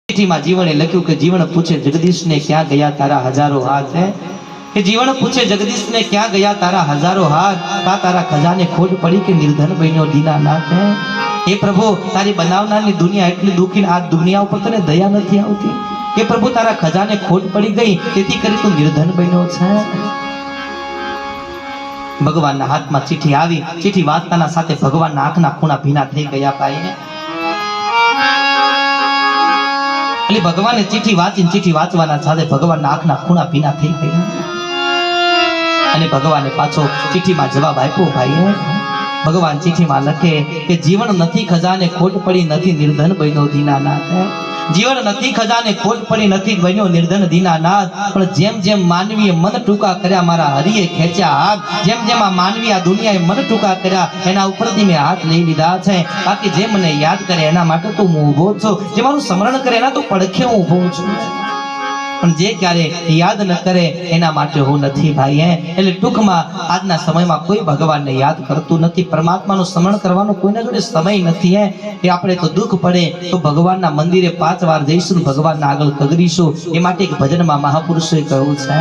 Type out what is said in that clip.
ચિઠ્ઠીમાં જીવણે લખ્યું કે જીવન પૂછે જગદીશને ક્યાં ગયા તારા હજારો હાથ હે કે જીવન પૂછે જગદીશને ક્યાં ગયા તારા હજારો હાથ કા તારા ખજાને ખોટ પડી કે નિર્ધન બન્યો દીનાનાથ હે પ્રભુ તારી બનાવનારની દુનિયા એટલી દુખી આ દુનિયા ઉપર તને દયા નથી આવતી કે પ્રભુ તારા ખજાને ખોટ પડી ગઈ તેથી કરી તું નિર્ધન બન્યો છે। ભગવાનના હાથમાં ચિઠ્ઠી આવી ચિઠ્ઠી વાંચતાના સાથે ભગવાનના આંખના ખૂણા ભીના થઈ ગયા ભાઈને એટલે ભગવાને ચિઠ્ઠી વાંચીને ચિઠ્ઠી વાંચવાના સાથે ભગવાનના આંખના ખૂણા ભીના થઈ ગયા અને ભગવાને પાછો ચિઠ્ઠીમાં જવાબ આપ્યો ભાઈ ભગવાન ચિઠ્ઠીમાં લખે કે જીવન નથી ખજાને ખોટ પડી નથી નિર્ધન બન્યો દીનાનાથ જીવન નથી ખજાને ખોટ પડી નથી બન્યો નિર્ધન દીનાનાથ પણ જેમ જેમ માનવીએ મન ટૂંકા કર્યા મારા હરિએ ખેંચ્યા હાથ જેમ જેમ આ માનવી આ દુનિયાએ મન ટૂંકા કર્યા એના ઉપરથી મેં હાથ લઈ લીધા છે બાકી જે મને યાદ કરે એના માટે તો હું ઊભો છું જે મારું સ્મરણ કરે એના તો પડખે હું ઊભો છું પણ જે ક્યારે યાદ ન કરે એના માટે હું નથી ભાઈ એટલે ટૂંકમાં આજના સમયમાં કોઈ ભગવાનને યાદ કરતું નથી પરમાત્માનું સ્મરણ કરવાનો કોઈના જોડે સમય નથી એ આપણે તો દુઃખ પડે તો ભગવાનના મંદિરે 5 વાર જઈશું ભગવાનના આગળ કગરીશું એ માટે એક ભજનમાં મહાપુરુષોએ કહ્યું છે